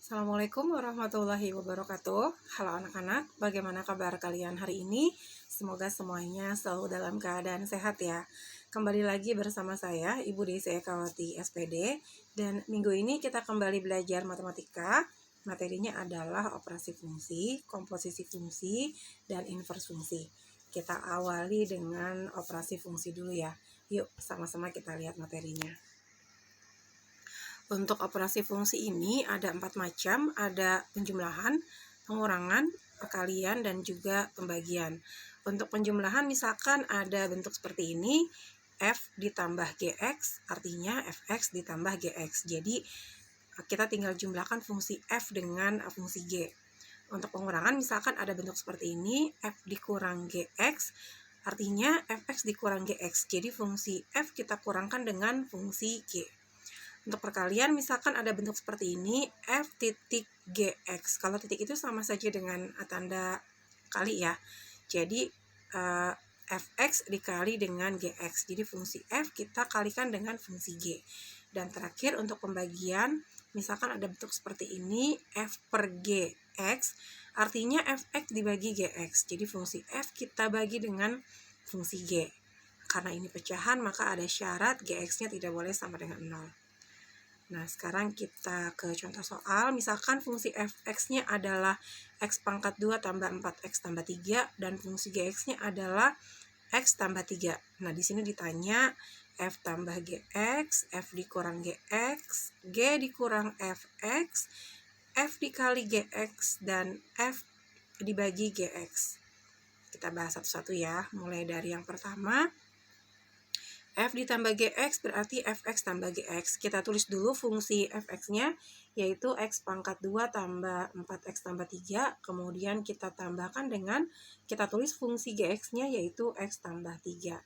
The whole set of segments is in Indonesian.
Assalamualaikum warahmatullahi wabarakatuh. Halo anak-anak, bagaimana kabar kalian hari ini? Semoga semuanya selalu dalam keadaan sehat ya. Kembali lagi bersama saya, Ibu Desi Ekawati SPD. Dan minggu ini kita kembali belajar matematika. Materinya adalah operasi fungsi, komposisi fungsi, dan invers fungsi. Kita awali dengan operasi fungsi dulu ya. Yuk, sama-sama kita lihat materinya. Untuk operasi fungsi ini ada 4 macam, ada penjumlahan, pengurangan, perkalian, dan juga pembagian. Untuk penjumlahan misalkan ada bentuk seperti ini, F ditambah GX, artinya Fx ditambah GX. Jadi kita tinggal jumlahkan fungsi F dengan fungsi G. Untuk pengurangan misalkan ada bentuk seperti ini, F dikurang GX, artinya Fx dikurang GX. Jadi fungsi F kita kurangkan dengan fungsi G. Untuk perkalian misalkan ada bentuk seperti ini, F titik GX. Kalau titik itu sama saja dengan tanda kali ya. Jadi Fx dikali dengan GX. Jadi fungsi F kita kalikan dengan fungsi G. Dan terakhir untuk pembagian, misalkan ada bentuk seperti ini, F per GX. Artinya Fx dibagi GX. Jadi fungsi F kita bagi dengan fungsi G. Karena ini pecahan, maka ada syarat GX-nya tidak boleh sama dengan 0. Nah, sekarang kita ke contoh soal. Misalkan fungsi fx-nya adalah x pangkat 2 tambah 4x tambah 3 dan fungsi gx-nya adalah x tambah 3. Nah, di sini ditanya f tambah gx, f dikurang gx, g dikurang fx, f dikali gx, dan f dibagi gx. Kita bahas satu-satu ya, mulai dari yang pertama. F ditambah GX berarti Fx tambah GX. Kita tulis dulu fungsi Fx-nya, yaitu X pangkat 2 tambah 4X tambah 3. Kemudian kita tambahkan dengan, kita tulis fungsi GX-nya, yaitu X tambah 3.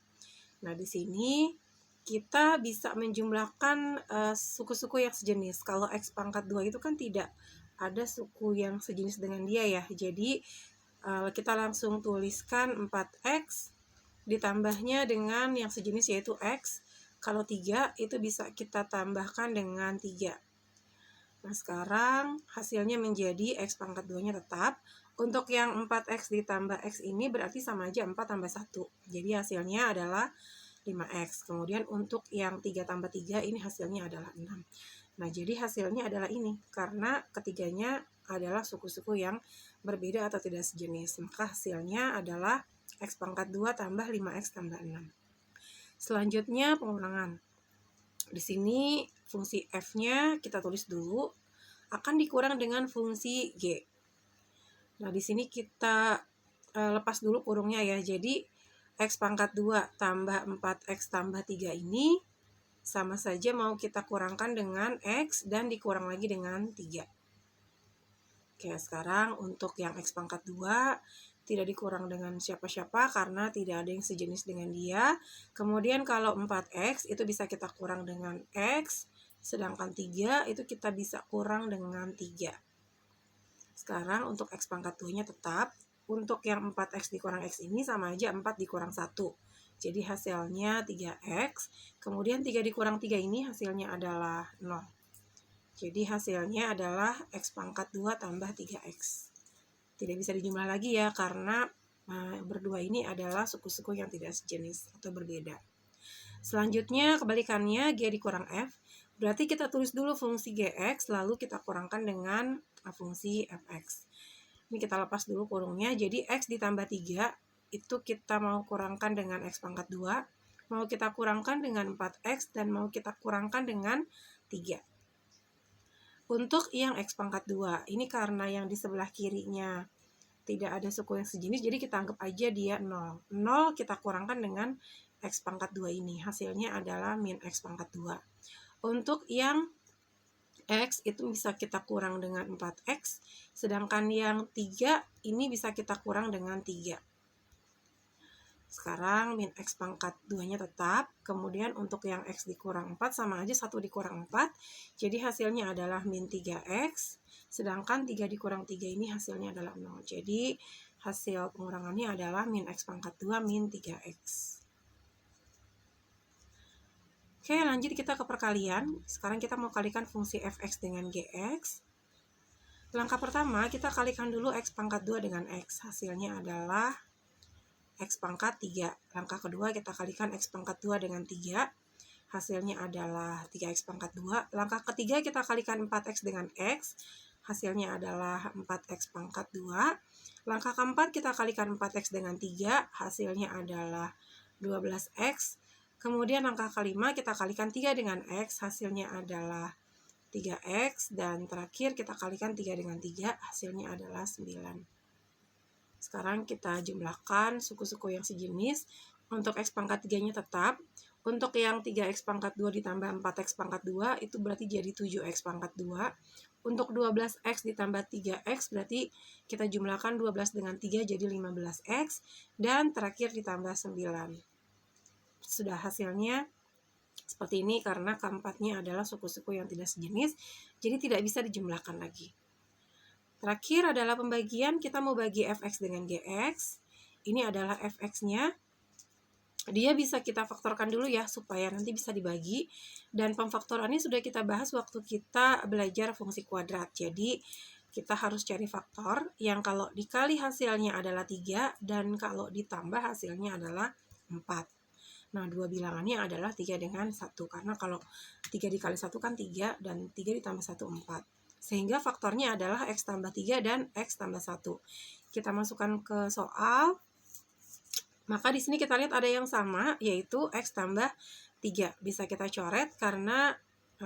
Nah, di sini kita bisa menjumlahkan suku-suku yang sejenis. Kalau X pangkat 2 itu kan tidak ada suku yang sejenis dengan dia ya. Jadi, kita langsung tuliskan 4X ditambahnya dengan yang sejenis yaitu X. Kalau 3 itu bisa kita tambahkan dengan 3. Nah, sekarang hasilnya menjadi X pangkat 2-nya tetap. Untuk yang 4X ditambah X ini berarti sama aja 4 tambah 1. Jadi hasilnya adalah 5X. Kemudian untuk yang 3 tambah 3 ini hasilnya adalah 6. Nah, jadi hasilnya adalah ini. Karena ketiganya adalah suku-suku yang berbeda atau tidak sejenis. Maka hasilnya adalah X pangkat 2 tambah 5X tambah 6. Selanjutnya pengurangan. Di sini fungsi F-nya kita tulis dulu, akan dikurang dengan fungsi G. Nah, di sini kita lepas dulu kurungnya ya. Jadi X pangkat 2 tambah 4X tambah 3 ini sama saja mau kita kurangkan dengan X dan dikurang lagi dengan 3. Oke, sekarang untuk yang X pangkat 2 tidak dikurang dengan siapa-siapa karena tidak ada yang sejenis dengan dia. Kemudian kalau 4X itu bisa kita kurang dengan X, sedangkan 3 itu kita bisa kurang dengan 3. Sekarang untuk X pangkat 2-nya tetap. Untuk yang 4X dikurang X ini sama aja 4 dikurang 1. Jadi hasilnya 3X. Kemudian 3 dikurang 3 ini hasilnya adalah 0. Jadi hasilnya adalah X pangkat 2 tambah 3X. Tidak bisa dijumlah lagi ya, karena berdua ini adalah suku-suku yang tidak sejenis atau berbeda. Selanjutnya kebalikannya, G dikurang F. Berarti kita tulis dulu fungsi GX, lalu kita kurangkan dengan fungsi Fx. Ini kita lepas dulu kurungnya, jadi X ditambah 3, itu kita mau kurangkan dengan X pangkat 2, mau kita kurangkan dengan 4X, dan mau kita kurangkan dengan 3. Untuk yang X pangkat 2, ini karena yang di sebelah kirinya tidak ada suku yang sejenis, jadi kita anggap aja dia 0. 0 kita kurangkan dengan X pangkat 2 ini. Hasilnya adalah min X pangkat 2. Untuk yang X itu bisa kita kurang dengan 4X, sedangkan yang 3 ini bisa kita kurang dengan 3. Sekarang min X pangkat 2-nya tetap, kemudian untuk yang X dikurang 4 sama aja 1 dikurang 4, jadi hasilnya adalah min 3X, sedangkan 3 dikurang 3 ini hasilnya adalah 0. Jadi hasil pengurangannya adalah min X pangkat 2 min 3X. Oke, lanjut kita ke perkalian. Sekarang kita mau kalikan fungsi Fx dengan Gx. Langkah pertama, kita kalikan dulu X pangkat 2 dengan X. Hasilnya adalah X pangkat 3. Langkah kedua, kita kalikan X pangkat 2 dengan 3. Hasilnya adalah 3X pangkat 2. Langkah ketiga, kita kalikan 4X dengan X. Hasilnya adalah 4X pangkat 2. Langkah keempat, kita kalikan 4X dengan 3. Hasilnya adalah 12X. Kemudian langkah kelima, kita kalikan 3 dengan X. Hasilnya adalah 3X. Dan terakhir, kita kalikan 3 dengan 3. Hasilnya adalah 9. Sekarang kita jumlahkan suku-suku yang sejenis. Untuk X pangkat 3-nya tetap. Untuk yang 3X pangkat 2 ditambah 4X pangkat 2, itu berarti jadi 7X pangkat 2. Untuk 12X ditambah 3X, berarti kita jumlahkan 12 dengan 3 jadi 15X. Dan terakhir ditambah 9. Sudah hasilnya seperti ini karena keempatnya adalah suku-suku yang tidak sejenis, jadi tidak bisa dijumlahkan lagi. Terakhir adalah pembagian, kita mau bagi fx dengan gx. Ini adalah fx-nya. Dia bisa kita faktorkan dulu ya, supaya nanti bisa dibagi. Dan pemfaktorannya sudah kita bahas waktu kita belajar fungsi kuadrat. Jadi, kita harus cari faktor yang kalau dikali hasilnya adalah 3, dan kalau ditambah hasilnya adalah 4. Nah, dua bilangannya adalah 3 dengan 1. Karena kalau 3 dikali 1 kan 3, dan 3 ditambah 1, 4. Sehingga faktornya adalah X tambah 3 dan X tambah 1. Kita masukkan ke soal. Maka di sini kita lihat ada yang sama, yaitu X tambah 3. Bisa kita coret karena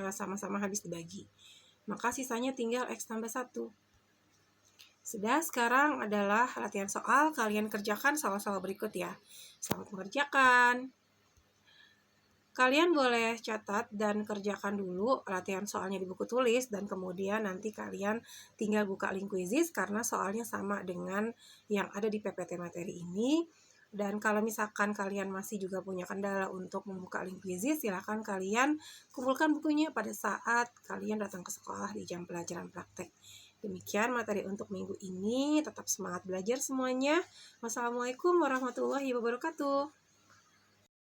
sama-sama habis dibagi. Maka sisanya tinggal X tambah 1. Sudah, sekarang adalah latihan soal. Kalian kerjakan soal-soal berikut ya. Selamat mengerjakan. Kalian boleh catat dan kerjakan dulu latihan soalnya di buku tulis, dan kemudian nanti kalian tinggal buka link Quizizz karena soalnya sama dengan yang ada di PPT materi ini. Dan kalau misalkan kalian masih juga punya kendala untuk membuka link Quizizz, silahkan kalian kumpulkan bukunya pada saat kalian datang ke sekolah di jam pelajaran praktek. Demikian materi untuk minggu ini. Tetap semangat belajar semuanya. Wassalamualaikum warahmatullahi wabarakatuh.